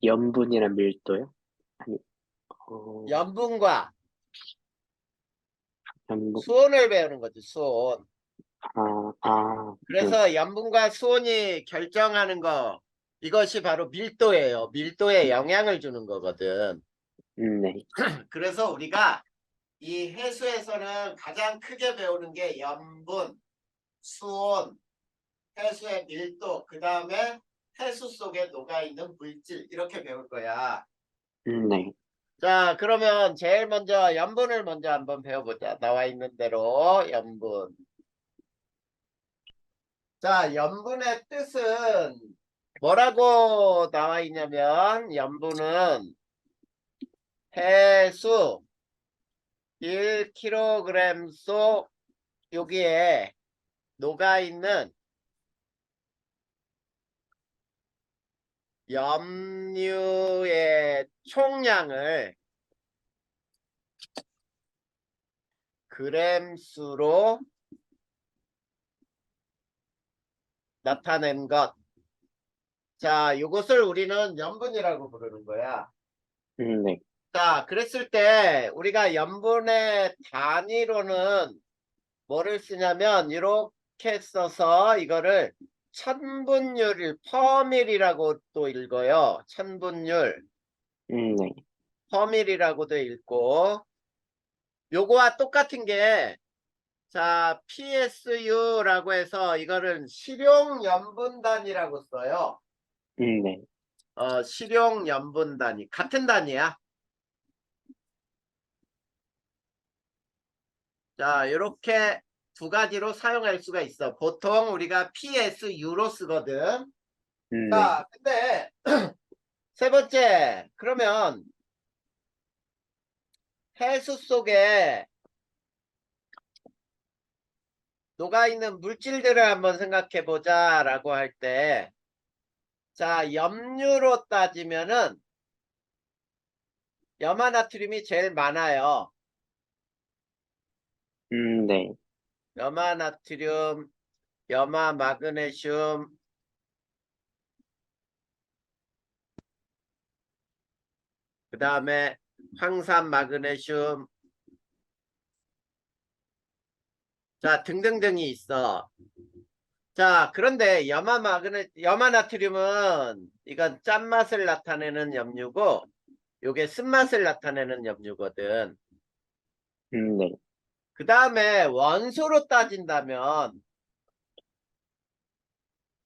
염분이랑 밀도요? 아니, 염분과 염분, 수온을 배우는 거지, 수온. 네. 그래서 염분과 수온이 결정하는 거, 이것이 바로 밀도예요. 밀도에 영향을 주는 거거든. 네. 그래서 우리가 이 해수에서는 가장 크게 배우는 게 염분, 수온, 해수의 밀도, 그 다음에 해수 속에 녹아있는 물질, 이렇게 배울 거야. 네. 자, 그러면 제일 먼저 염분을 먼저 한번 배워보자. 나와 있는 대로 염분. 자, 염분의 뜻은 뭐라고 나와 있냐면 염분은 해수 1kg 속 여기에 녹아있는 염류의 총량을 그램수로 나타낸 것. 자, 이것을 우리는 염분이라고 부르는 거야. 네. 자, 그랬을 때 우리가 염분의 단위로는 뭐를 쓰냐면 이렇게 써서 이거를 천분율, 퍼밀이라고 또 읽어요. 천분율, 네. 퍼밀이라고도 읽고 요거와 똑같은 게 자, PSU라고 해서 이거를 실용염분단위라고 써요. 네. 실용염분단위 같은 단위야. 자, 이렇게 두 가지로 사용할 수가 있어. 보통 우리가 PSU로 쓰거든. 네. 자, 근데 세 번째, 그러면 해수 속에 녹아있는 물질들을 한번 생각해 보자라고 할 때, 자, 염류로 따지면은 염화나트륨이 제일 많아요. 네. 염화나트륨, 염화마그네슘, 그 다음에 황산마그네슘, 자, 등등등이 있어. 자, 그런데 염화나트륨은 이건 짠맛을 나타내는 염류고, 요게 쓴맛을 나타내는 염류거든. 네. 그 다음에 원소로 따진다면,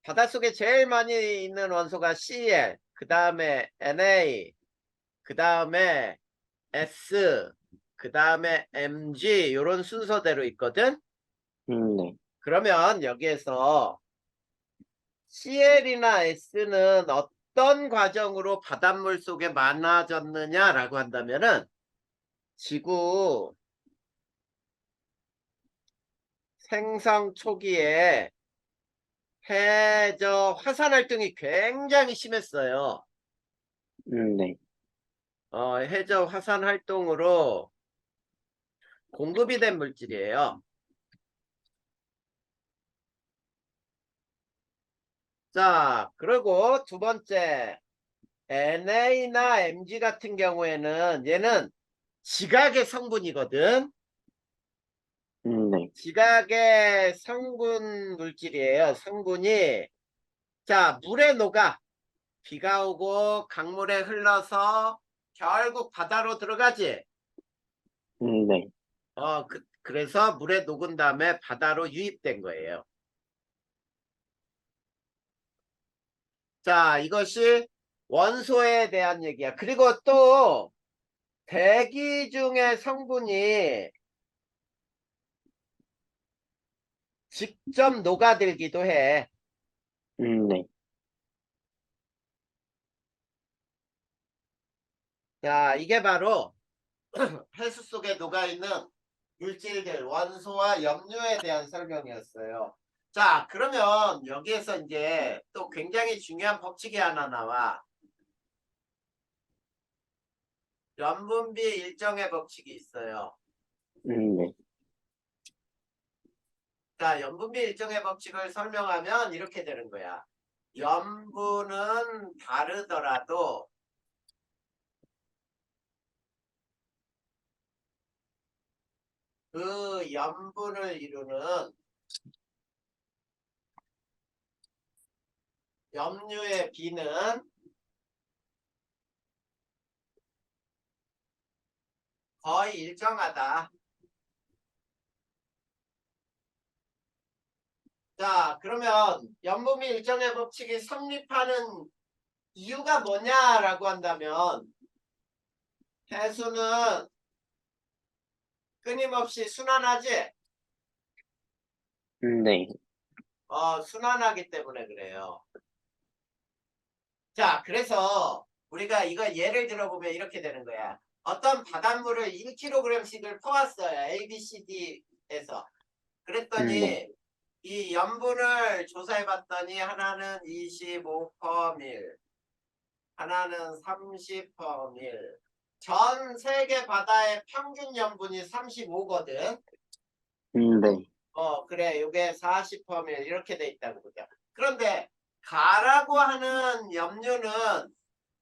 바닷속에 제일 많이 있는 원소가 Cl, 그 다음에 Na, 그 다음에 S, 그 다음에 Mg, 요런 순서대로 있거든. 네. 그러면 여기에서 CL이나 S는 어떤 과정으로 바닷물 속에 많아졌느냐라고 한다면은 지구 생성 초기에 해저 화산 활동이 굉장히 심했어요. 네. 해저 화산 활동으로 공급이 된 물질이에요. 자, 그리고 두 번째 NA나 MG 같은 경우에는 얘는 지각의 성분이거든. 네. 지각의 성분 물질이에요. 성분이 자 물에 녹아 비가 오고 강물에 흘러서 결국 바다로 들어가지. 네. 그래서 물에 녹은 다음에 바다로 유입된 거예요. 자, 이것이 원소에 대한 얘기야. 그리고 또 대기 중의 성분이 직접 녹아들기도 해. 네. 자, 이게 바로 해수 속에 녹아있는 물질들, 원소와 염료에 대한 설명이었어요. 자, 그러면 여기에서 이제 또 굉장히 중요한 법칙이 하나 나와. 염분비 일정의 법칙이 있어요. 네. 자, 염분비 일정의 법칙을 설명하면 이렇게 되는 거야. 염분은 다르더라도 그 염분을 이루는 염류의 비는 거의 일정하다. 자, 그러면 염분비 일정의 법칙이 성립하는 이유가 뭐냐라고 한다면 해수는 끊임없이 순환하지? 네. 순환하기 때문에 그래요. 자, 그래서 우리가 이거 예를 들어보면 이렇게 되는 거야. 어떤 바닷물을 1kg씩을 퍼왔어요. A, B, C, D에서. 네. 그랬더니 이 염분을 조사해 봤더니 하나는 25%밀, 하나는 30%밀. 전 세계 바다의 평균 염분이 35거든. 네. 그래. 요게 40%밀 이렇게 돼 있다고 보자. 그런데 가라고 하는 염류는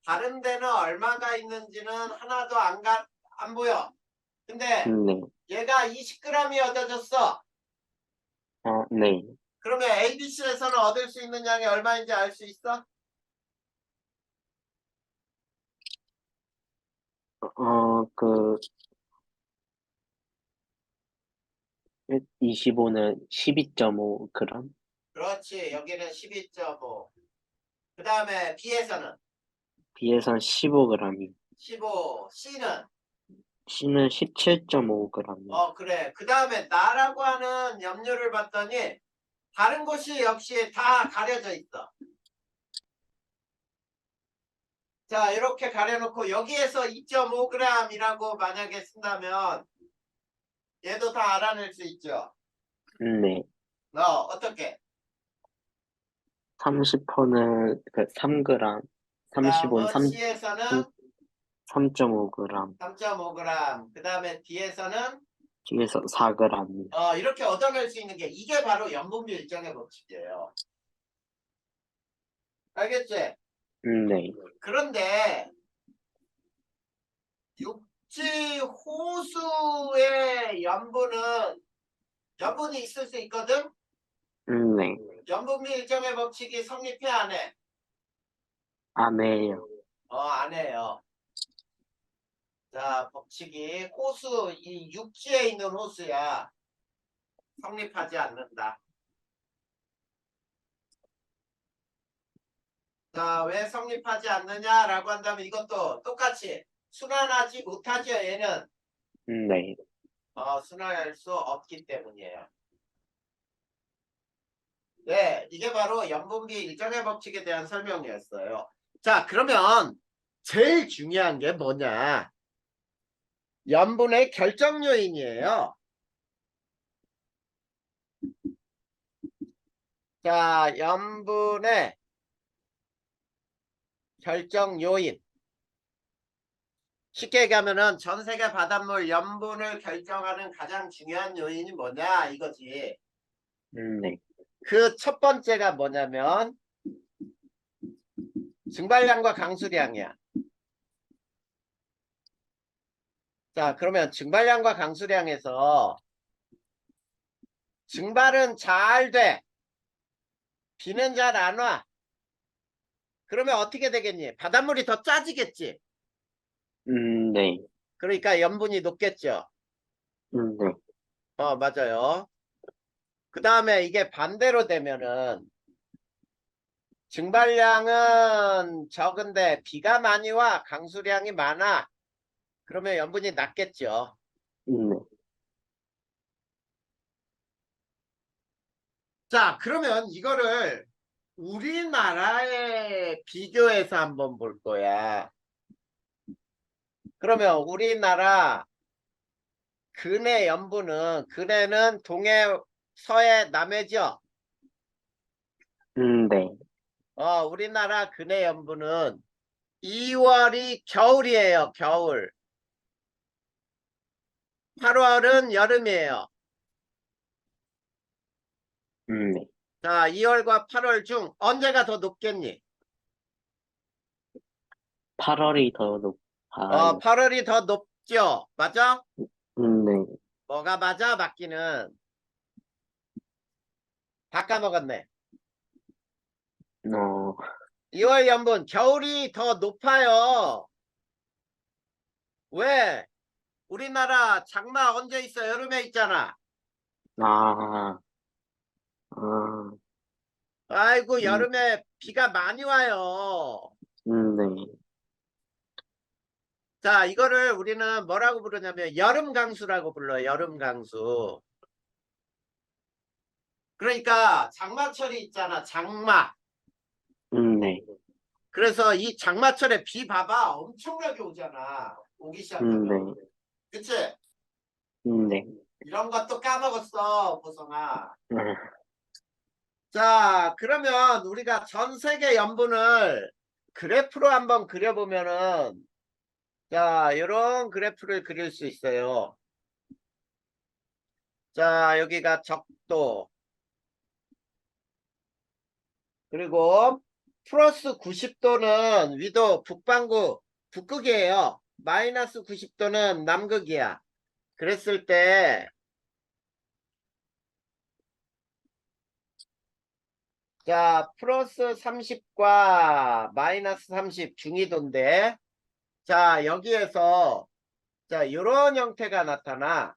다른 데는 얼마가 있는지는 하나도 안 보여. 근데 네. 얘가 20g이 얻어졌어. 네. 그러면 ABC에서는 얻을 수 있는 양이 얼마인지 알 수 있어? 그, 25는 12.5g? 그렇지. 여기는 12.5. 그 다음에 B에서는 B에선 15g이. 15. C는 C는 17.5g. 그래. 그 다음에 나라고 하는 염료를 봤더니 다른 곳이 역시 다 가려져 있어. 자, 이렇게 가려놓고 여기에서 2.5g이라고 만약에 쓴다면 얘도 다 알아낼 수 있죠. 네. 어떻게? 30%는 그 3g, 그 35는 다음은 C에서는 3.5g, 3.5g. 그 다음에 D에서는 뒤에서 4g. 이렇게 얻어낼 수 있는 게 이게 바로 염분비 일정의 법칙이에요. 알겠지? 네. 그런데 육지 호수의 염분이 있을 수 있거든? 네. 염분비 일정의 법칙이 성립해 안 해? 안 해요. 안 해요. 자, 법칙이 이 육지에 있는 호수야. 성립하지 않는다. 자, 왜 성립하지 않느냐라고 한다면 이것도 똑같이 순환하지 못하죠, 얘는. 네. 순환할 수 없기 때문이에요. 네, 이게 바로 염분비 일정의 법칙에 대한 설명이었어요. 자, 그러면 제일 중요한 게 뭐냐? 염분의 결정 요인이에요. 자, 염분의 결정 요인. 쉽게 얘기하면은 전 세계 바닷물 염분을 결정하는 가장 중요한 요인이 뭐냐 이거지. 네. 그 첫 번째가 뭐냐면 증발량과 강수량이야. 자, 그러면 증발량과 강수량에서 증발은 잘 돼. 비는 잘 안 와. 그러면 어떻게 되겠니? 바닷물이 더 짜지겠지. 네. 그러니까 염분이 높겠죠. 네. 맞아요. 그 다음에 이게 반대로 되면은 증발량은 적은데 비가 많이 와. 강수량이 많아. 그러면 염분이 낮겠죠. 네. 자, 그러면 이거를 우리나라에 비교해서 한번 볼 거야. 그러면 우리나라 근해 염분은 근해는 동해, 서해, 남해죠. 네. 우리나라 근해 염분은 2월이 겨울이에요. 겨울. 8월은 여름이에요. 네. 자, 2월과 8월 중 언제가 더 높겠니? 8월이 더 높아요. 8월이 더 높죠. 맞아? 네. 뭐가 맞아? 맞기는. 다 까먹었네. 어, 2월 연분 겨울이 더 높아요. 왜? 우리나라 장마 언제 있어? 여름에 있잖아. 아, 아, 아이고 음, 여름에 비가 많이 와요. 네, 자, 이거를 우리는 뭐라고 부르냐면 여름 강수라고 불러요. 여름 강수. 그러니까 장마철이 있잖아. 장마. 네, 그래서 이 장마철에 비 봐봐. 엄청나게 오잖아. 오기 시작하면. 네, 그치? 네, 이런 것도 까먹었어, 보성아. 아, 자, 그러면 우리가 전 세계 연분을 그래프로 한번 그려보면은, 자, 이런 그래프를 그릴 수 있어요. 자, 여기가 적도, 그리고 플러스 90도는 위도 북반구, 북극이에요. 마이너스 90도는 남극이야. 그랬을 때, 자, 플러스 30과 마이너스 30 중위도인데, 자, 여기에서, 자, 이런 형태가 나타나.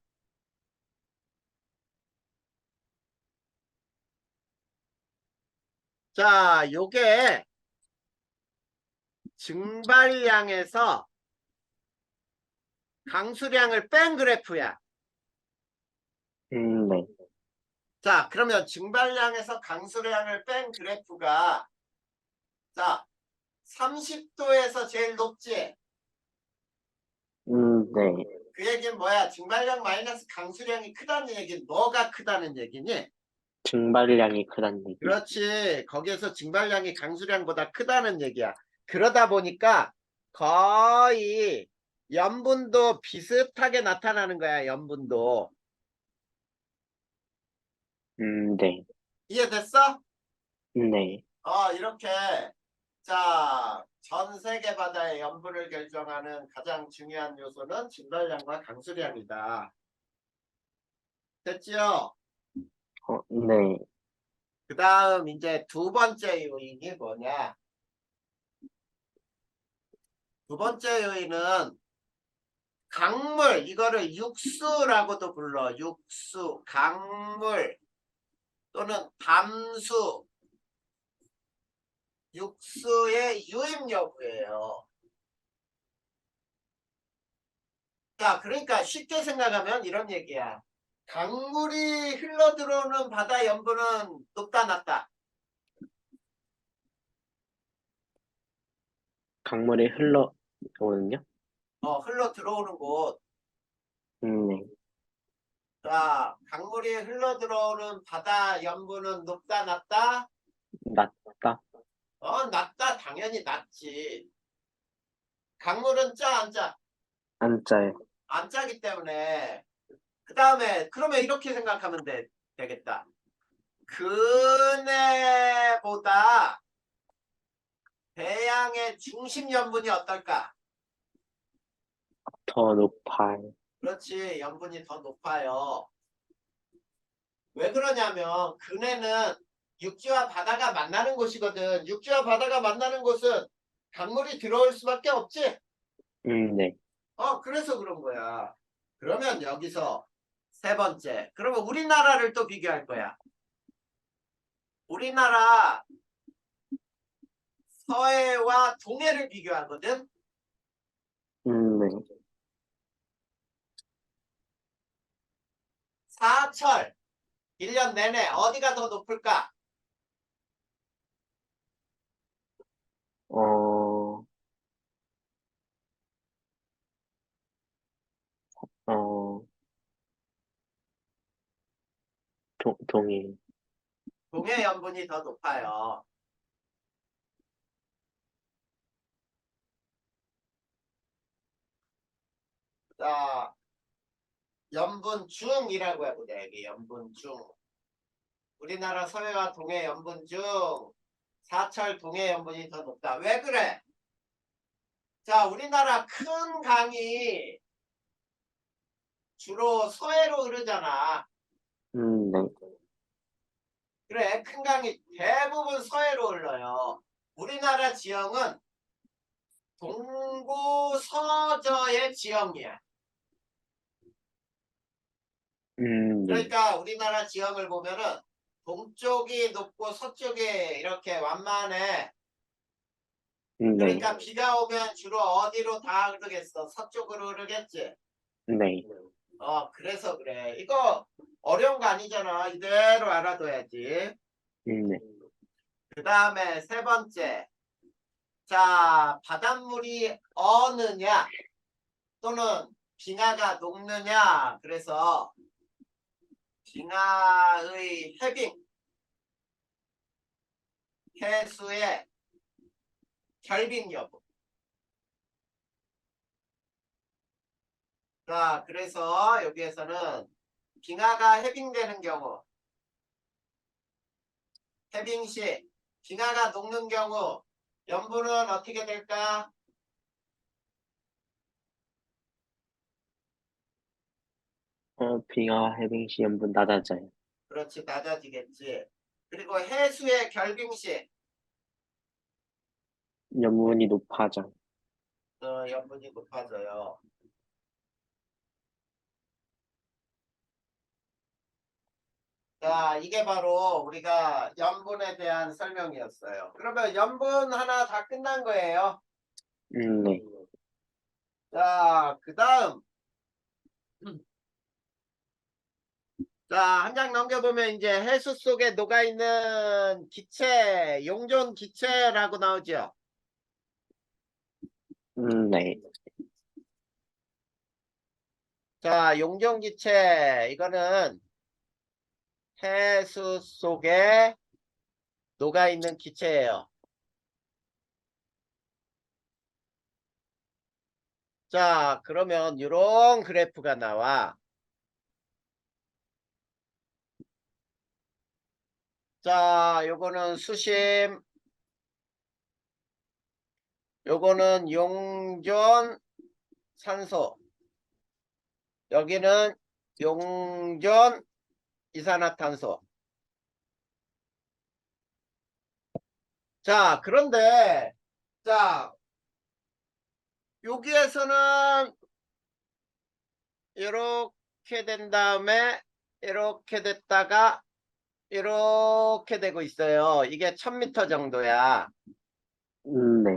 자, 요게 증발량에서 강수량을 뺀 그래프야. 네, 자, 그러면 증발량에서 강수량을 뺀 그래프가, 자, 30도에서 제일 높지? 네, 그 얘기는 뭐야? 증발량 마이너스 강수량이 크다는 얘기는 뭐가 크다는 얘기니? 증발량이 크다는 얘기. 그렇지. 거기에서 증발량이 강수량보다 크다는 얘기야. 그러다 보니까 거의 염분도 비슷하게 나타나는 거야, 염분도. 네, 이해됐어? 네, 이렇게. 자, 전 세계 바다의 염분을 결정하는 가장 중요한 요소는 증발량과 강수량이다. 됐지요? 네, 그 다음 이제 두 번째 요인이 뭐냐? 두 번째 요인은 강물, 이거를 육수라고도 불러. 육수, 강물 또는 담수, 육수의 유입 여부예요. 자, 그러니까 쉽게 생각하면 이런 얘기야. 강물이 흘러들어오는 바다 염분은 높다 낮다. 강물이 흘러오는요? 흘러들어오는 곳. 네, 자, 강물이 흘러들어오는 바다 염분은 높다 낮다. 낮다, 낮다. 당연히 낮지. 강물은 짜 안 짜? 안 짜요. 안 짜기 때문에. 그 다음에 그러면 이렇게 생각하면 되겠다. 그네보다 배양의 중심 염분이 어떨까? 더 높아요. 그렇지. 염분이 더 높아요. 왜 그러냐면 그네는 육지와 바다가 만나는 곳이거든. 육지와 바다가 만나는 곳은 강물이 들어올 수밖에 없지. 네, 그래서 그런 거야. 그러면 여기서 세 번째. 그러면 우리나라를 또 비교할 거야. 우리나라 서해와 동해를 비교하거든. 네, 사철 1년 내내 어디가 더 높을까? 어, 어, 동일. 동해 염분이 더 높아요. 자, 염분중이라고 해보자. 여기 염분중. 우리나라 서해와 동해 염분 중 사철 동해 염분이 더 높다. 왜 그래? 자, 우리나라 큰 강이 주로 서해로 흐르잖아. 네. 그래, 큰 강이 대부분 서해로 흘러요. 우리나라 지형은 동부서저의 지형이야. 네. 그러니까 우리나라 지형을 보면은 동쪽이 높고 서쪽이 이렇게 완만해. 네. 그러니까 비가 오면 주로 어디로 다 흐르겠어? 서쪽으로 흐르겠지? 네. 그래서 그래. 이거 어려운 거 아니잖아. 이대로 알아둬야지. 네. 그 다음에 세 번째. 자, 바닷물이 어느냐 또는 빙하가 녹느냐. 그래서 빙하의 해빙, 해수의 결빙 여부. 자, 그래서 여기에서는 빙하가 해빙되는 경우, 해빙 시 빙하가 녹는 경우 염분은 어떻게 될까? 빙하 해빙 시 염분 낮아져요. 그렇지, 낮아지겠지. 그리고 해수의 결빙 시 염분이 높아져. 염분이 높아져요. 자, 이게 바로 우리가 염분에 대한 설명이었어요. 그러면 염분 하나 다 끝난 거예요. 네. 자, 그 다음. 자, 한 장 넘겨보면 이제 해수 속에 녹아있는 기체, 용존 기체라고 나오죠. 네. 자, 용존 기체, 이거는 해수 속에 녹아있는 기체예요. 자, 그러면 이런 그래프가 나와. 자, 요거는 수심, 요거는 용존 산소, 여기는 용존 이산화탄소. 자, 그런데, 자, 여기에서는 이렇게 된 다음에 이렇게 됐다가 이렇게 되고 있어요. 이게 1000m 정도야. 네.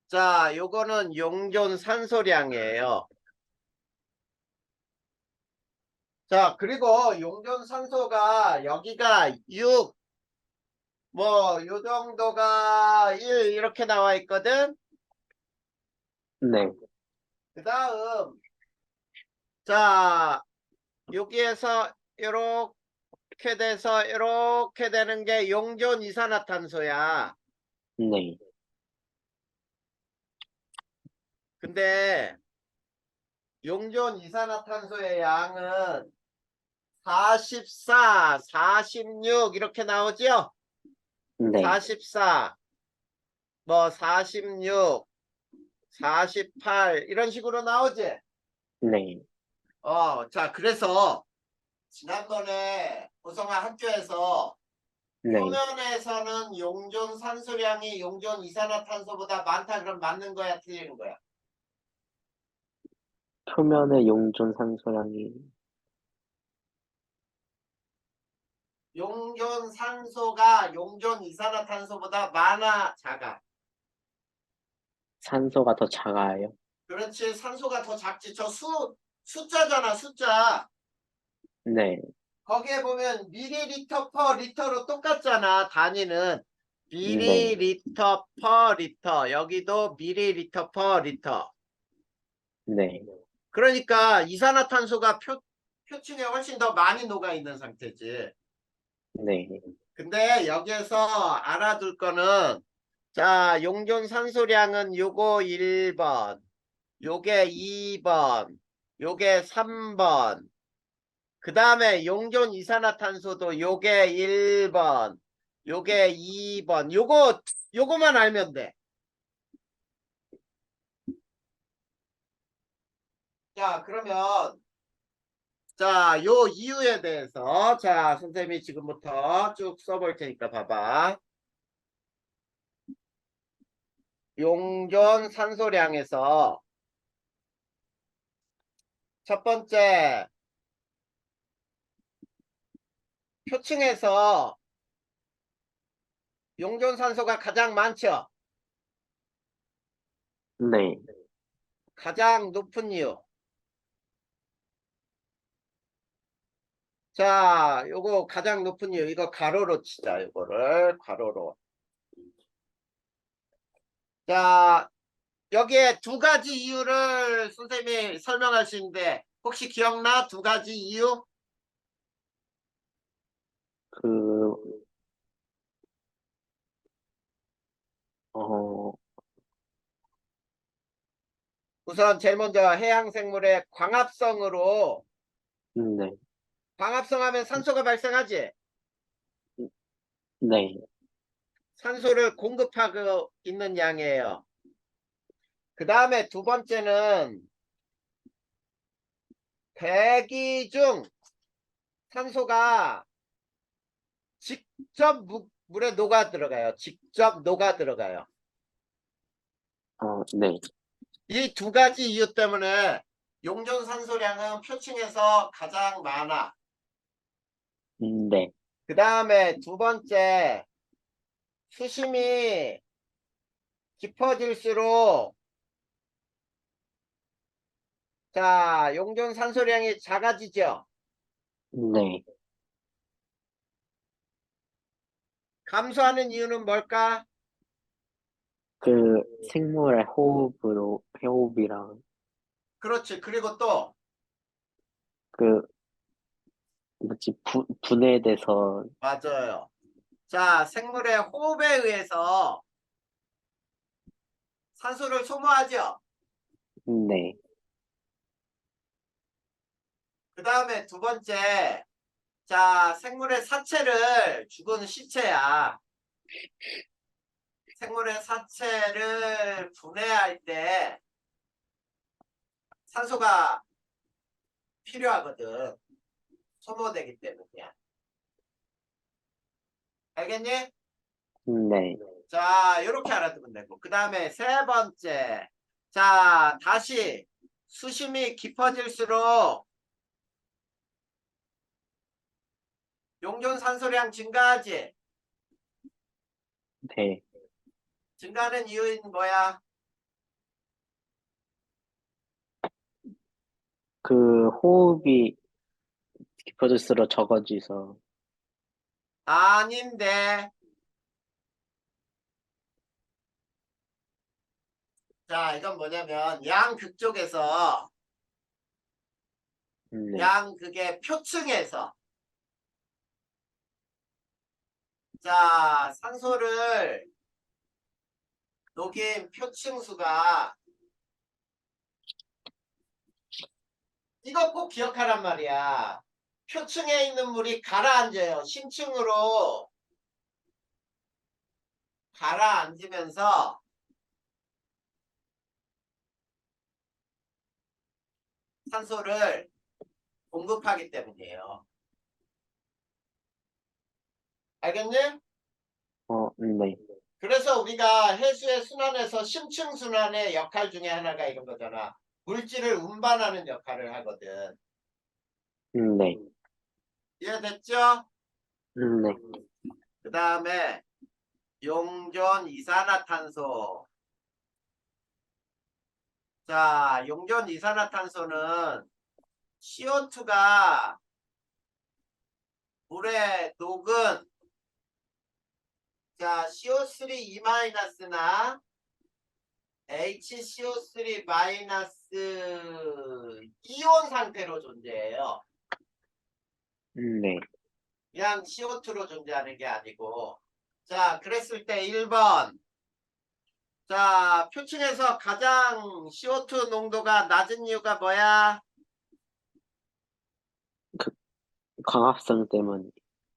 자, 요거는 용존 산소량이에요. 자, 그리고 용존 산소가 여기가 6, 뭐, 요 정도가 1 이렇게 나와 있거든. 네. 그 다음, 자, 여기에서 이렇게 돼서 이렇게 되는 게 용존 이산화탄소야. 네. 근데 용존 이산화탄소의 양은 44, 46 이렇게 나오죠? 네. 44, 뭐 46, 48 이런 식으로 나오지? 네. 자, 그래서 지난번에 보성아 학교에서 네. 표면에서는 용존 산소량이 용존 이산화탄소보다 많다 그럼 맞는 거야, 틀리는 거야? 표면의 용존 산소량이 용존 산소가 용존 이산화탄소보다 많아, 작아? 산소가 더 작아요. 그렇지, 산소가 더 작지. 숫자잖아, 숫자. 네. 거기에 보면 미리리터 퍼 리터로 똑같잖아, 단위는. 네. 미리리터 퍼 리터. 여기도 미리리터 퍼 리터. 네. 그러니까 이산화탄소가 표층에 훨씬 더 많이 녹아있는 상태지. 네. 근데 여기에서 알아둘 거는, 자, 용존 산소량은 요거 1번, 요게 2번, 요게 3번, 그 다음에 용존 이산화탄소도 요게 1번, 요게 2번, 요거만 알면 돼. 자, 그러면 자, 요 이유에 대해서 자, 선생님이 지금부터 쭉 써볼 테니까 봐봐. 용존 산소량에서 첫 번째 표층에서 용존 산소가 가장 많죠. 네. 가장 높은 이유. 자, 요거 가장 높은 이유. 이거 가로로 치자. 요거를 가로로. 자, 여기에 두 가지 이유를 선생님이 설명하시는데 혹시 기억나? 두 가지 이유? 그, 어, 우선 제일 먼저 해양 생물의 광합성으로 네. 광합성하면 산소가 발생하지. 네. 산소를 공급하고 있는 양이에요. 그 다음에 두 번째는 대기 중 산소가 직접 물에 녹아 들어가요. 직접 녹아 들어가요. 네. 이 두 가지 이유 때문에 용존 산소량은 표층에서 가장 많아. 네. 그 다음에 두 번째, 수심이 깊어질수록 자, 용존 산소량이 작아지죠. 네. 감소하는 이유는 뭘까? 그 생물의 호흡이랑 그렇지. 그리고 또 그 뭐지 분해돼서 맞아요. 자, 생물의 호흡에 의해서 산소를 소모하죠. 네. 그 다음에 두 번째, 자, 생물의 사체를 죽은 시체야. 생물의 사체를 분해할 때 산소가 필요하거든. 소모되기 때문이야. 알겠니? 네. 자, 이렇게 알아두면 되고. 그 다음에 세 번째. 자, 다시 수심이 깊어질수록 용존 산소량 증가하지. 네. 증가하는 이유는 뭐야? 그 호흡이 깊어질수록 적어지서 아닌데. 자, 이건 뭐냐면 양극 쪽에서 네. 양극의 표층에서 자, 산소를 녹인 표층수가 이거 꼭 기억하란 말이야. 표층에 있는 물이 가라앉아요. 심층으로 가라앉으면서 산소를 공급하기 때문이에요. 알겠니? 네. 그래서 우리가 해수의 순환에서 심층 순환의 역할 중에 하나가 이런 거잖아. 물질을 운반하는 역할을 하거든. 네. 이해됐죠? 네. 그 다음에 용존 이산화탄소. 자, 용존 이산화탄소는 CO2가 물에 녹은 자, CO3-나 HCO3- 이온 상태로 존재해요. 네. 그냥 CO2로 존재하는 게 아니고. 자, 그랬을 때 1번. 자, 표층에서 가장 CO2 농도가 낮은 이유가 뭐야? 그 광합성 때문.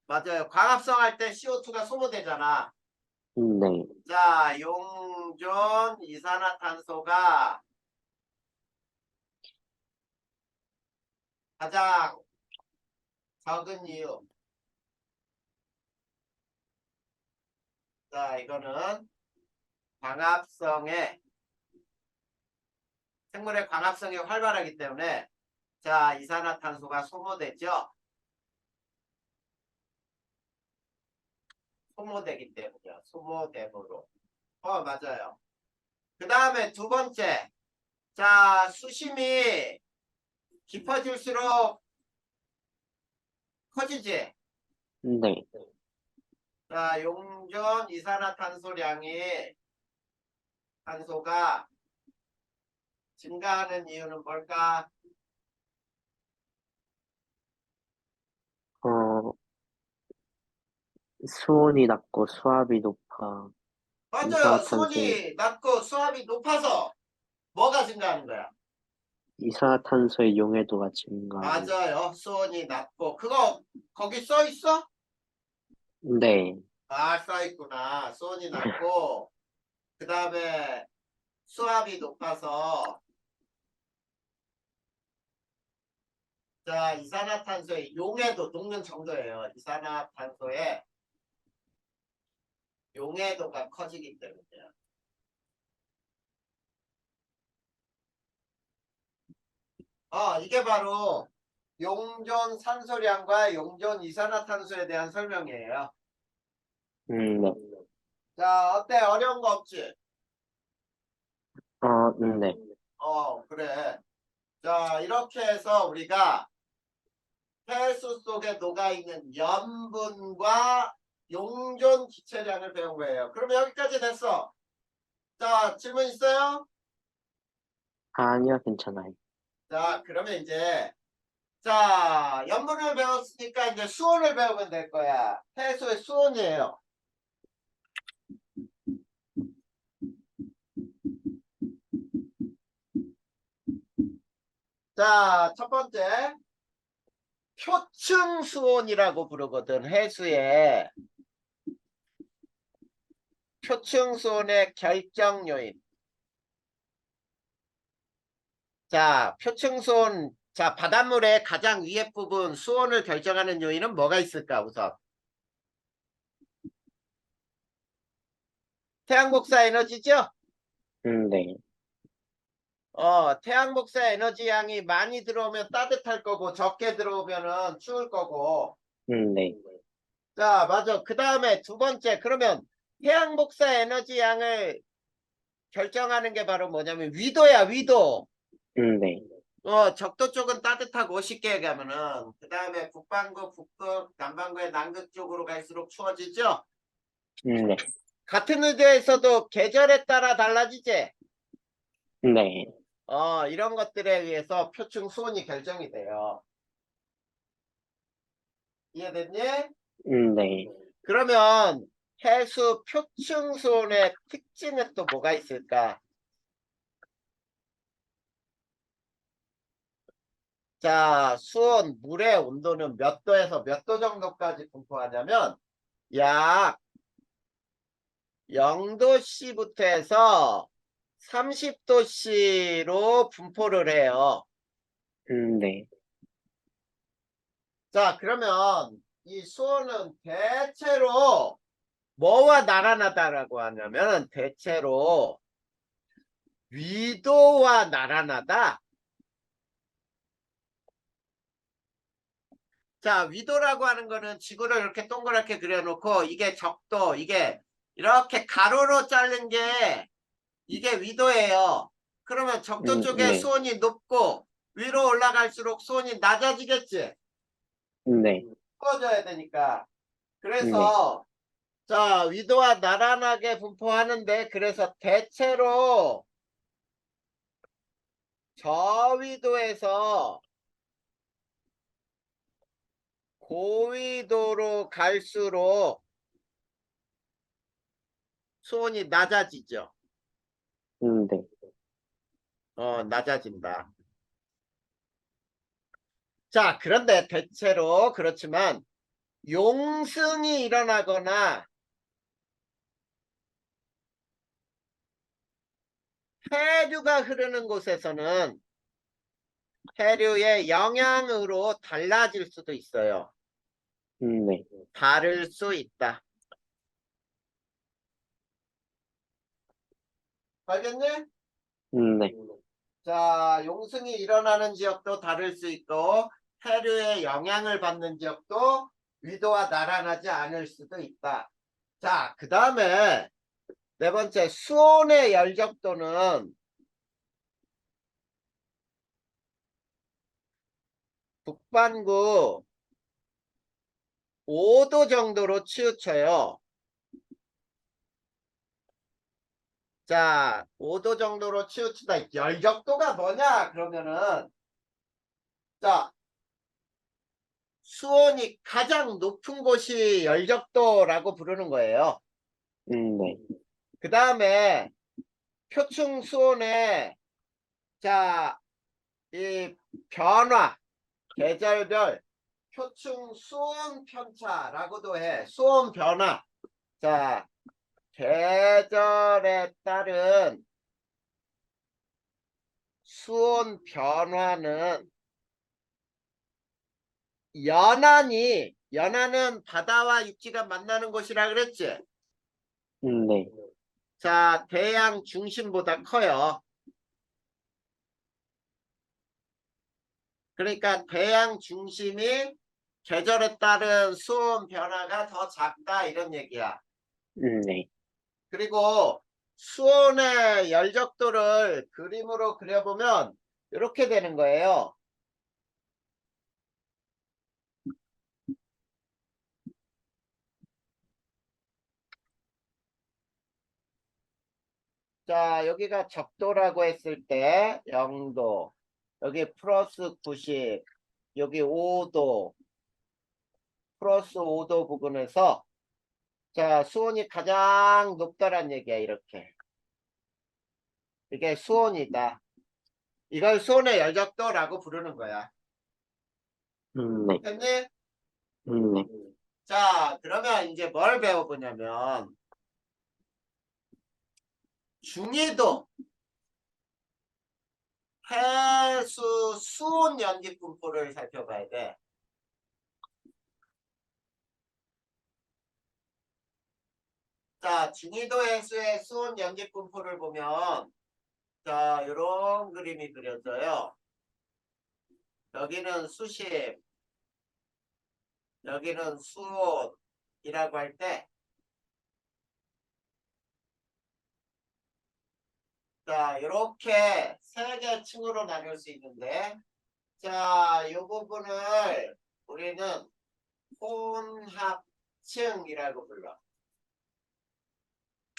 맞아요. 광합성 할 때 CO2가 소모되잖아. 네. 자, 용존 이산화탄소가 가장 적은 이유. 자, 이거는 광합성의 생물의 광합성이 활발하기 때문에 자, 이산화탄소가 소모되죠. 소모되기 때문이요. 소모됨으로. 맞아요. 그 다음에 두 번째. 자, 수심이 깊어질수록 커지지. 네. 자, 용존 이산화탄소량이 탄소가 증가하는 이유는 뭘까? 어, 수온이 낮고 수압이 높아. 맞아요. 이산화탄소의, 수온이 낮고 수압이 높아서 뭐가 증가하는 거야? 이산화탄소의 용해도가 증가하는. 맞아요. 수온이 낮고 그거 거기 써 있어? 네. 아, 써 있구나. 수온이 낮고 그 다음에 수압이 높아서 자, 이산화탄소의 용해도 녹는 정도예요. 이산화탄소의 용해도가 커지기 때문이에요. 이게 바로 용존 산소량과 용존 이산화탄소에 대한 설명이에요. 네. 자, 어때? 어려운 거 없지? 네. 그래. 자, 이렇게 해서 우리가 폐수 속에 녹아있는 염분과 용존 기체량을 배운 거예요. 그럼 여기까지 됐어. 자, 질문 있어요? 아니요, 괜찮아요. 자, 그러면 이제 자, 염분을 배웠으니까 이제 수온을 배우면 될 거야. 해수의 수온이에요. 자, 첫 번째. 표층 수온이라고 부르거든. 해수의 표층 수온의 결정 요인. 자, 표층 수온. 자, 바닷물의 가장 위에 부분 수온을 결정하는 요인은 뭐가 있을까, 우선? 태양 복사 에너지죠? 네. 태양 복사 에너지 양이 많이 들어오면 따뜻할 거고, 적게 들어오면은 추울 거고. 네. 자, 맞아. 그 다음에 두 번째. 그러면 태양 복사 에너지 양을 결정하는 게 바로 뭐냐면 위도야, 위도. 네. 적도 쪽은 따뜻하고 쉽게 얘기하면은 그 다음에 북반구, 북극, 남반구의 남극 쪽으로 갈수록 추워지죠. 네. 같은 의도에서도 계절에 따라 달라지지. 네. 이런 것들에 의해서 표층 수온이 결정이 돼요. 이해됐니? 네. 그러면 해수 표층 수온의 특징은 또 뭐가 있을까? 자, 수온, 물의 온도는 몇 도에서 몇 도 정도까지 분포하냐면 약 0도씨부터 해서 30도씨로 분포를 해요. 네. 자, 그러면 이 수온은 대체로 뭐와 나란하다라고 하냐면 대체로 위도와 나란하다. 자, 위도라고 하는 거는 지구를 이렇게 동그랗게 그려놓고 이게 적도, 이게 이렇게 가로로 자른 게 이게 위도예요. 그러면 적도 쪽에 네. 수온이 높고 위로 올라갈수록 수온이 낮아지겠지. 네. 꺼져야 되니까. 네. 그래서 자, 위도와 나란하게 분포하는데 그래서 대체로 저위도에서 고위도로 갈수록 수온이 낮아지죠. 네. 낮아진다. 자, 그런데 대체로 그렇지만 용승이 일어나거나 해류가 흐르는 곳에서는 해류의 영향으로 달라질 수도 있어요. 네. 다를 수 있다. 알겠니? 네. 자, 용승이 일어나는 지역도 다를 수 있고 해류의 영향을 받는 지역도 위도와 나란하지 않을 수도 있다. 자, 그 다음에 네 번째, 수온의 열적도는 북반구 5도 정도로 치우쳐요. 자, 5도 정도로 치우치다. 열적도가 뭐냐? 그러면은, 자, 수온이 가장 높은 곳이 열적도라고 부르는 거예요. 네. 그 다음에 표층 수온의, 자, 이 변화, 계절별 표층 수온 편차라고도 해. 수온 변화. 자, 계절에 따른 수온 변화는 연안은 바다와 육지가 만나는 곳이라 그랬지. 네. 자, 대양 중심보다 커요. 그러니까 대양 중심이 계절에 따른 수온 변화가 더 작다 이런 얘기야. 네. 그리고 수온의 열적도를 그림으로 그려보면 이렇게 되는 거예요. 자, 여기가 적도라고 했을 때 0도, 여기 플러스 90, 여기 5도, 플러스 5도 부근에서 자, 수온이 가장 높다란 얘기야, 이렇게. 이게 수온이다. 이걸 수온의 열적도라고 부르는 거야. 네. 됐니? 네. 자, 그러면 이제 뭘 배워보냐면 중위도 해수 수온 연기 분포를 살펴봐야 돼. 자, 중위도 해수의 수온 연기 분포를 보면 자, 이런 그림이 그려져요. 여기는 수심, 여기는 수온이라고 할 때, 자, 이렇게 세 개 층으로 나눌 수 있는데, 자, 이 부분을 우리는 혼합층이라고 불러.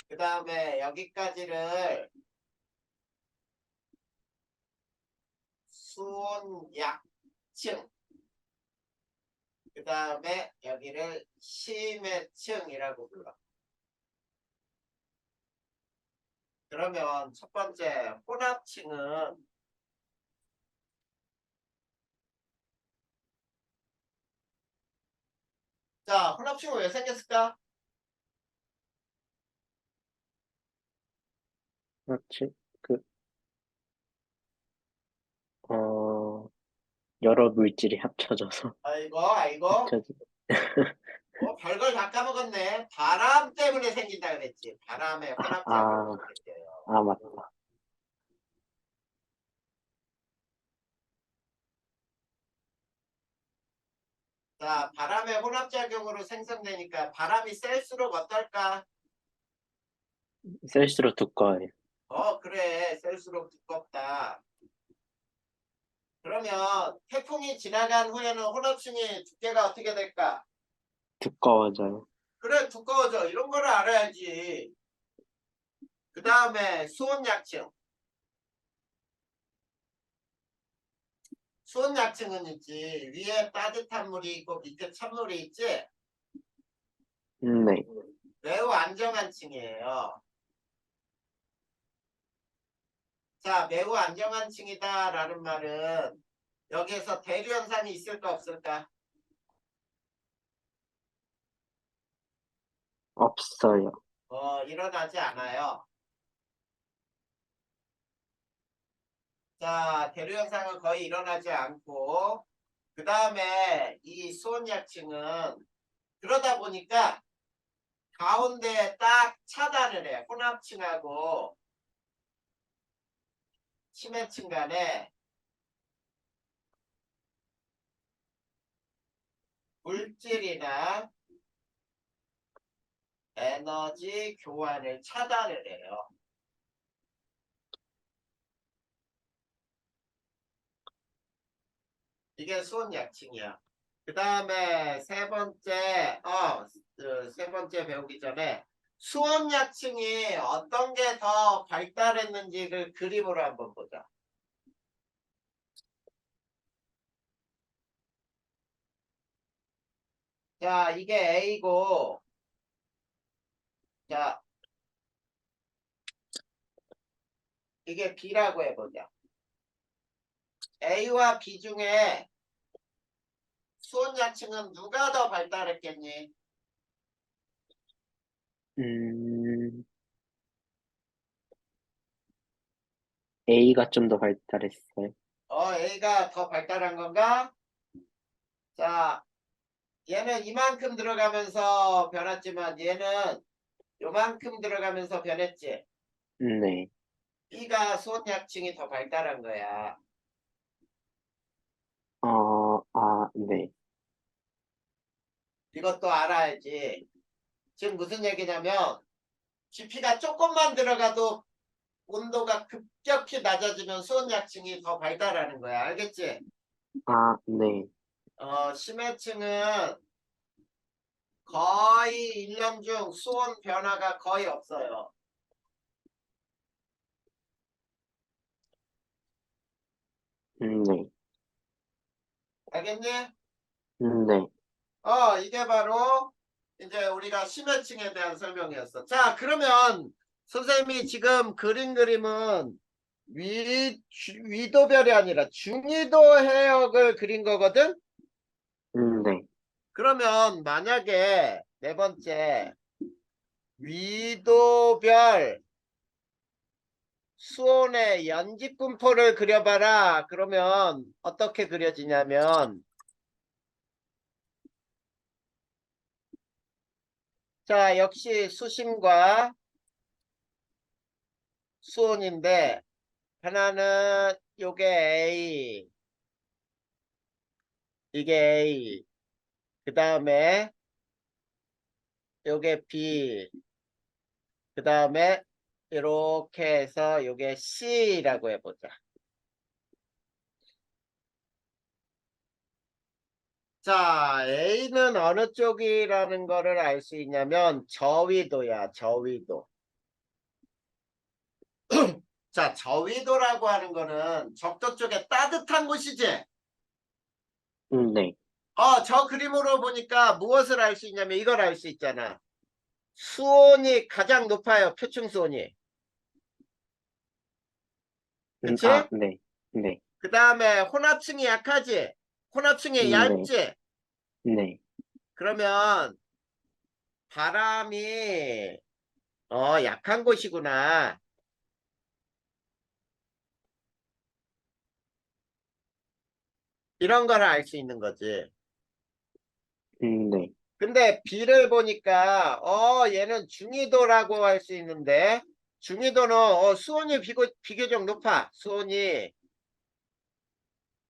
그 다음에 여기까지를 수온약층, 그 다음에 여기를 심해층이라고 불러. 그러면 첫 번째 혼합층은 자, 혼합층은 왜 생겼을까? 그렇지. 그, 어, 여러 물질이 합쳐져서, 아이고, 아이고. 합쳐지. 별걸 다 까먹었네. 바람 때문에 생긴다 그랬지. 바람의 혼합작용으로 아, 생겨요. 아, 맞다. 자, 바람의 혼합작용으로 생성되니까 바람이 셀수록 어떨까? 셀수록 두꺼워요. 그래. 셀수록 두껍다. 그러면 태풍이 지나간 후에는 혼합층의 두께가 어떻게 될까? 두꺼워져요. 그래, 두꺼워져. 이런 거를 알아야지. 그 다음에 수온약층. 수온약층은 있지. 위에 따뜻한 물이 있고 밑에 찬물이 있지. 네. 매우 안정한 층이에요. 자, 매우 안정한 층이다라는 말은 여기에서 대류 현상이 있을까 없을까? 없어요. 일어나지 않아요. 자, 대류 현상은 거의 일어나지 않고, 그 다음에 이 수온약층은 그러다 보니까 가운데 딱 차단을 해. 혼합층하고 심해층 간에 물질이나 에너지 교환을 차단을 해요. 이게 수온약층이야. 그 다음에 세 번째 배우기 전에 수온약층이 어떤 게 더 발달했는지를 그림으로 한번 보자. 자, 이게 A고, 자, 이게 B라고 해보자. A와 B 중에 수온약층은 누가 더 발달했겠니? 음, A가 좀 더 발달했어요. A가 더 발달한 건가? 자, 얘는 이만큼 들어가면서 변했지만 얘는 요만큼 들어가면서 변했지. 네. B가 수온약층이 더 발달한 거야. 네. 이것도 알아야지. 지금 무슨 얘기냐면 GP가 조금만 들어가도 온도가 급격히 낮아지면 수온약층이 더 발달하는 거야. 알겠지? 네. 심해층은 거의 1년 중 수온 변화가 거의 없어요. 네. 알겠니? 네. 이게 바로 이제 우리가 심해층에 대한 설명이었어. 자, 그러면 선생님이 지금 그린 그림은 위도별이 아니라 중위도 해역을 그린 거거든? 네. 그러면 만약에 네 번째 위도별 수온의 연집분포를 그려봐라. 그러면 어떻게 그려지냐면 자, 역시 수심과 수온인데 하나는 요게 A, 이게 A, 그 다음에 요게 B, 그 다음에 이렇게 해서 요게 C라고 해보자. 자, A는 어느 쪽이라는 거를 알 수 있냐면 저위도야, 저위도. 자, 저위도라고 하는 거는 적도 쪽에 따뜻한 곳이지. 네. 저 그림으로 보니까 무엇을 알 수 있냐면 이걸 알 수 있잖아. 수온이 가장 높아요. 표층 수온이. 그치? 네. 네. 그 다음에 혼합층이 약하지? 혼합층이 네. 얇지? 네. 그러면 바람이 약한 곳이구나. 이런 걸 알 수 있는 거지. 네. 근데 B를 보니까 얘는 중위도라고 할 수 있는데 중위도는 수온이 비교적 높아. 수온이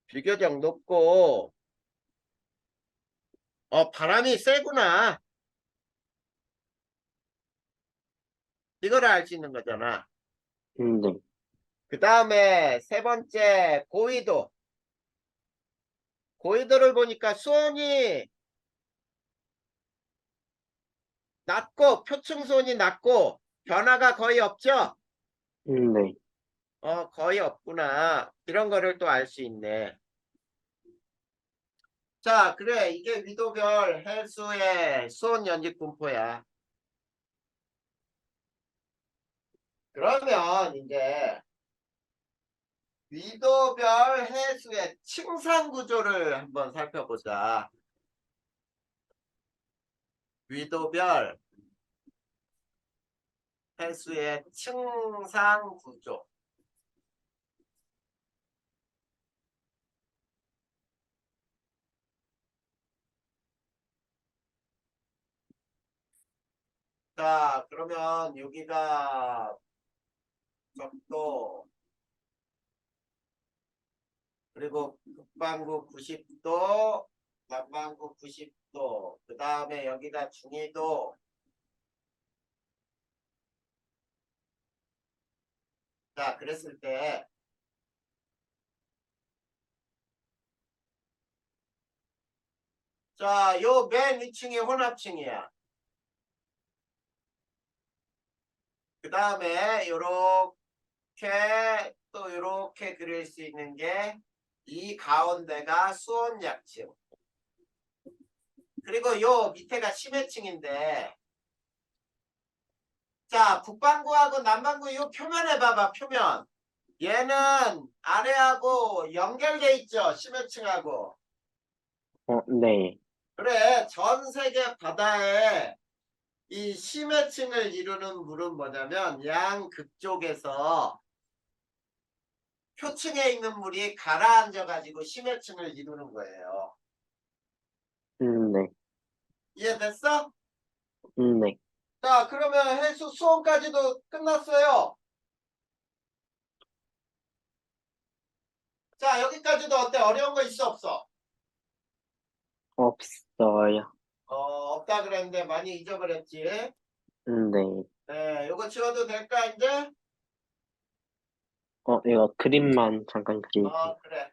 비교적 높고 바람이 세구나. 이거를 알 수 있는 거잖아. 네. 그 다음에 세 번째 고위도. 고위도를 보니까 수온이 낮고 표층 수온이 낮고 변화가 거의 없죠? 네. 거의 없구나. 이런 거를 또 알 수 있네. 자, 그래. 이게 위도별 해수의 수온 연직 분포야. 그러면 이제 위도별 해수의 층상 구조를 한번 살펴보자. 위도별 해수의 층상 구조. 자, 그러면 여기가 적도, 그리고 북반구 90도, 남반구 90도, 그 다음에 여기가 중위도. 자, 그랬을 때, 자, 요 맨 위층이 혼합층이야. 그 다음에 요렇게 또 요렇게 그릴 수 있는 게 이 가운데가 수온약층. 그리고 요 밑에가 심해층인데, 자, 북반구하고 남반구 요 표면에 봐봐, 표면. 얘는 아래하고 연결돼 있죠, 심해층하고. 네. 그래, 전 세계 바다에 이 심해층을 이루는 물은 뭐냐면 양극쪽에서 표층에 있는 물이 가라앉아 가지고 심해층을 이루는 거예요. 네. 이해됐어? 네. 자, 그러면 해수 수온까지도 끝났어요. 자, 여기까지도 어때? 어려운 거 있어, 없어? 없어요. 없다 그랬는데 많이 잊어버렸지. 네. 네, 요거 지워도 될까, 이제? 이거 그림만 잠깐 그릴게요. 그래.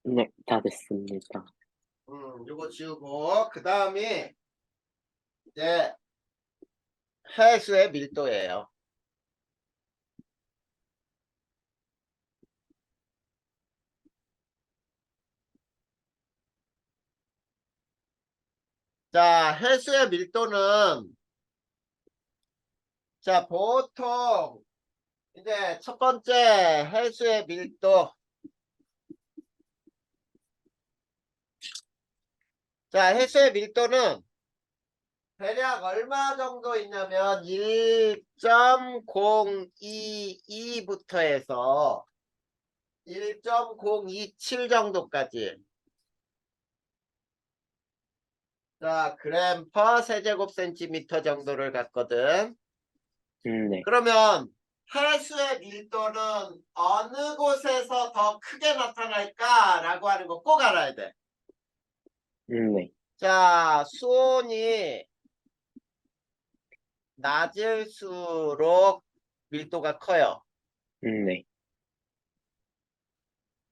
네, 다 됐습니다. 요거 지우고, 그 다음이 이제 해수의 밀도예요. 자, 해수의 밀도는, 자, 보통, 이제 첫 번째 해수의 밀도. 자, 해수의 밀도는 대략 얼마 정도 있냐면 1.022부터 해서 1.027 정도까지. 자, 그램 퍼 세제곱 센티미터 정도를 갖거든. 네. 그러면 해수의 밀도는 어느 곳에서 더 크게 나타날까라고 하는 거 꼭 알아야 돼. 네. 자, 수온이 낮을수록 밀도가 커요. 네.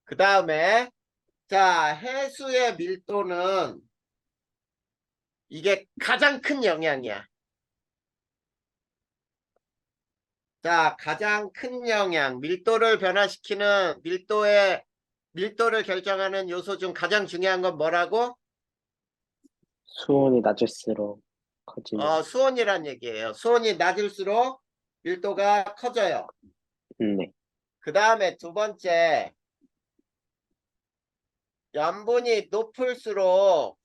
그 다음에 자, 해수의 밀도는 이게 가장 큰 영향이야. 자, 가장 큰 영향, 밀도를 변화시키는 밀도를 결정하는 요소 중 가장 중요한 건 뭐라고? 수온이 낮을수록 커지는. 수온이란 얘기예요. 수온이 낮을수록 밀도가 커져요. 네. 그 다음에 두 번째, 염분이 높을수록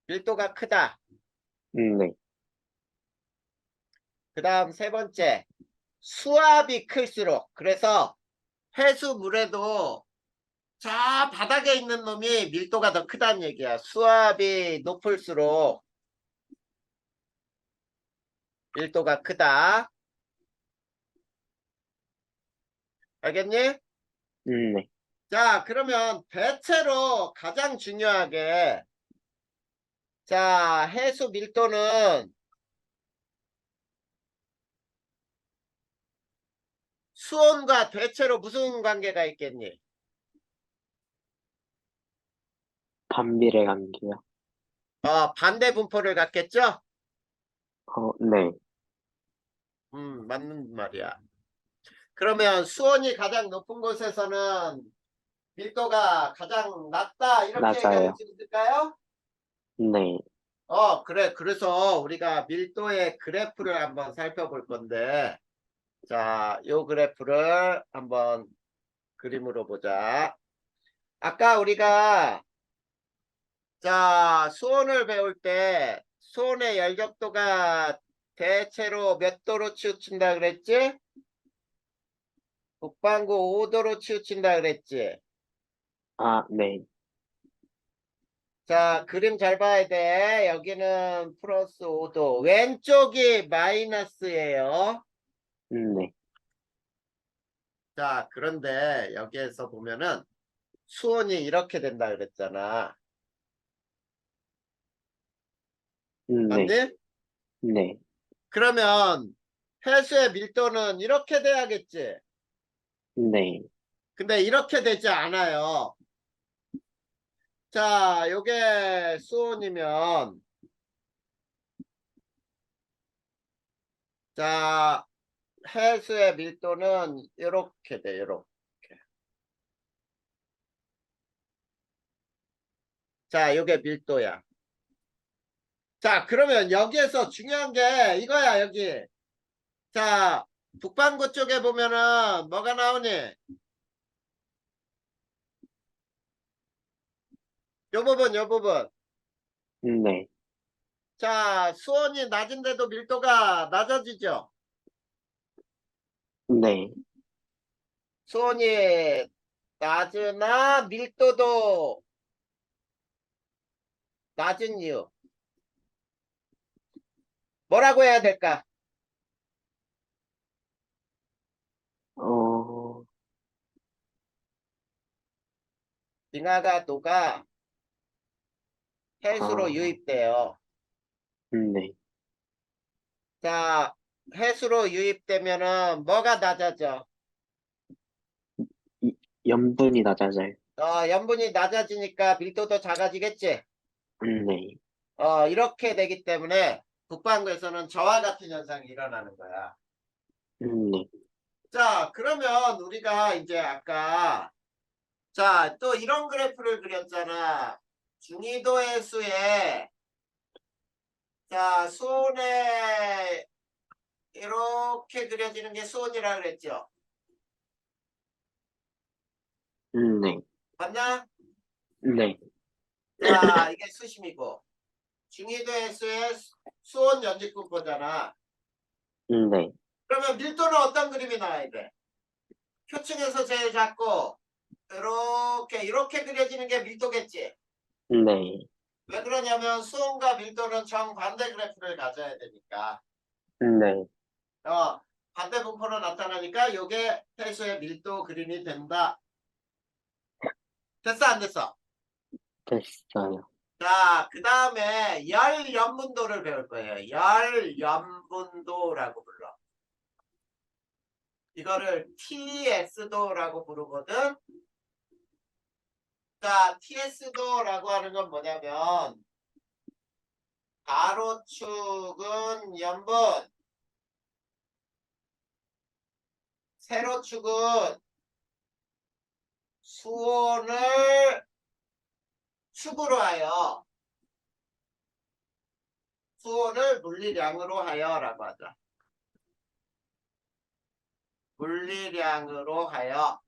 밀도가 크다. 네. 그 다음 세 번째, 수압이 클수록. 그래서 해수물에도 저 바닥에 있는 놈이 밀도가 더 크다는 얘기야. 수압이 높을수록 밀도가 크다. 알겠니? 네. 자, 그러면 대체로 가장 중요하게, 자, 해수 밀도는 수온과 대체로 무슨 관계가 있겠니? 반비례 관계요. 반대 분포를 갖겠죠? 네. 맞는 말이야. 그러면 수온이 가장 높은 곳에서는 밀도가 가장 낮다. 이렇게 얘기하면 낮아요. 재밌을까요? 네. 그래. 그래서 우리가 밀도의 그래프를 한번 살펴볼 건데, 자, 요 그래프를 한번 그림으로 보자. 아까 우리가, 자, 수온을 배울 때, 수온의 열격도가 대체로 몇 도로 치우친다 그랬지? 북반구 5도로 치우친다 그랬지? 네. 자, 그림 잘 봐야 돼. 여기는 플러스 5도. 왼쪽이 마이너스예요. 네. 자, 그런데 여기에서 보면은 수온이 이렇게 된다 그랬잖아. 네. 맞니? 네. 그러면 해수의 밀도는 이렇게 돼야겠지. 네. 근데 이렇게 되지 않아요. 자, 요게 수온이면 자, 해수의 밀도는 이렇게 돼. 이렇게. 자, 요게 밀도야. 자, 그러면 여기에서 중요한 게 이거야, 여기. 자, 북반구 쪽에 보면은 뭐가 나오니? 요 부분, 요 부분. 네. 자, 수온이 낮은데도 밀도가 낮아지죠? 네. 수온이 낮으나 밀도도 낮은 이유. 뭐라고 해야 될까? 어, 빙하가도가 해수로 아, 유입돼요. 네. 자, 해수로 유입되면은 뭐가 낮아져? 이- 염분이 낮아져요. 염분이 낮아지니까 밀도도 작아지겠지? 네. 이렇게 되기 때문에 북반구에서는 저와 같은 현상이 일어나는 거야. 네. 자, 그러면 우리가 이제 아까 자, 또 이런 그래프를 그렸잖아. 중위도 해수에 자, 수온에 이렇게 그려지는 게 수온이라 그랬죠. 네. 맞나? 네. 자, 이게 수심이고 중위도 해수의 수온 연직분포잖아. 네. 그러면 밀도는 어떤 그림이 나와야 돼? 표층에서 제일 작고 이렇게 그려지는 게 밀도겠지. 네. 왜 그러냐면 수온과 밀도는 정반대 그래프를 가져야 되니까. 네. 반대 분포로 나타나니까 이게 해수의 밀도 그림이 된다. 됐어 안 됐어? 됐어요. 자, 그 다음에 열 연분도를 배울 거예요. 열 연분도라고 불러. 이거를 TS도라고 부르거든. 자, TS도라고 하는 건 뭐냐면 가로축은 연분, 세로축은 수온을 축으로 하여 수온을 물리량으로 하여라고 하자. 물리량으로 하여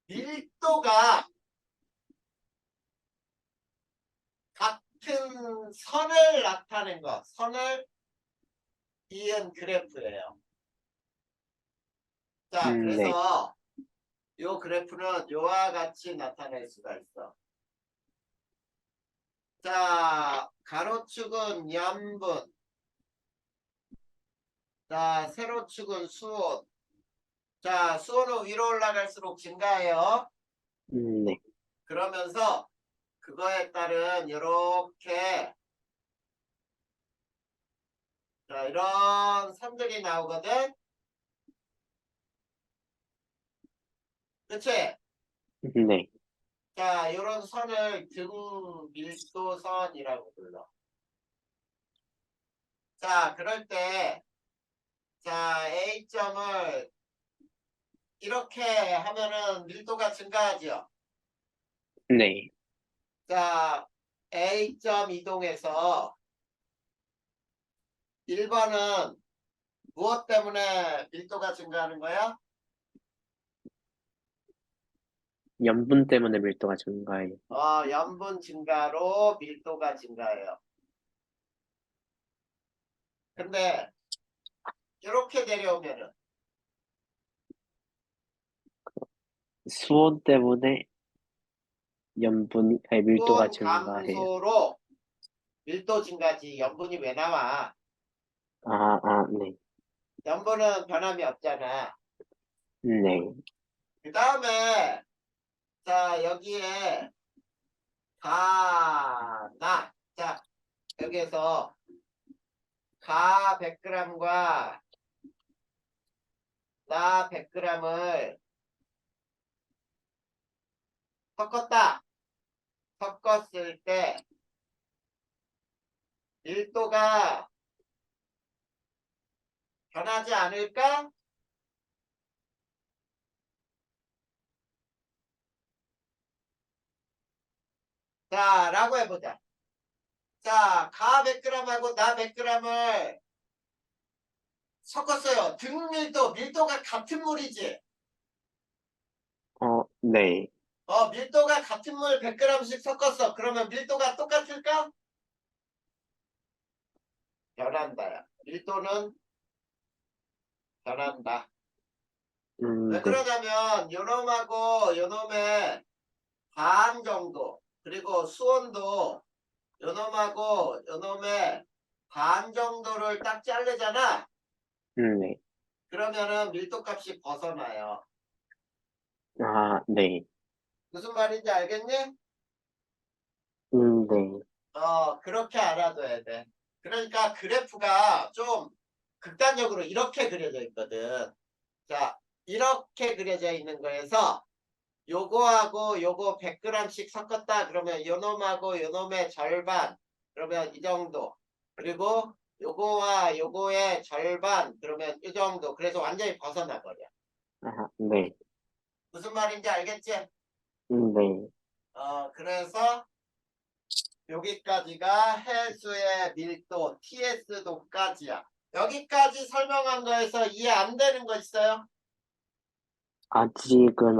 밀도가 같은 선을 나타낸 것, 선을 이은 그래프예요. 자, 네. 그래서 이 그래프는 이와 같이 나타낼 수가 있어. 자, 가로축은 염분, 자, 세로축은 수온. 자, 수온은 위로 올라갈수록 증가해요. 네. 그러면서 그거에 따른 이렇게 자, 이런 선들이 나오거든. 그치? 네. 자, 이런 선을 등밀도선이라고 불러. 자, 그럴 때, 자, A점을 이렇게 하면은 밀도가 증가하죠. 네. 자, A점 이동해서 1번은 무엇 때문에 밀도가 증가하는 거야? 염분 때문에 밀도가 증가해요. 염분 증가로 밀도가 증가해요. 근데 이렇게 내려오면은 수온 때문에 밀도가 수온 증가해요. 감소로 밀도 증가지 염분이 왜 나와? 네. 염분은 변함이 없잖아. 네. 그 다음에 자 여기에 자 여기에서 가 100g과 나 100g을 섞었다. 섞었을 때 밀도가 변하지 않을까? 자, 라고 해보자. 자, 가 100g하고 나 100g을 섞었어요. 밀도가 같은 물이지. 네. 밀도가 같은 물 100g씩 섞었어. 그러면 밀도가 똑같을까? 변한다야. 밀도는 변한다. 왜 네. 그러냐면 요놈하고 요놈의 반 정도 그리고 수온도 요놈하고 요놈의 반 정도를 딱 자르잖아. 네. 그러면은 밀도값이 벗어나요. 네. 무슨 말인지 알겠니? 네. 그렇게 알아둬야 돼. 그러니까 그래프가 좀 극단적으로 이렇게 그려져 있거든. 자, 이렇게 그려져 있는 거에서 요거하고 요거 100g씩 섞었다 그러면 요놈하고 요놈의 절반 그러면 이 정도 그리고 요거와 요거의 절반 그러면 이 정도 그래서 완전히 벗어나 버려. 네. 무슨 말인지 알겠지? 네. 그래서 여기까지가 해수의 밀도 TS도까지야. 여기까지 설명한 거에서 이해 안 되는 거 있어요? 아직은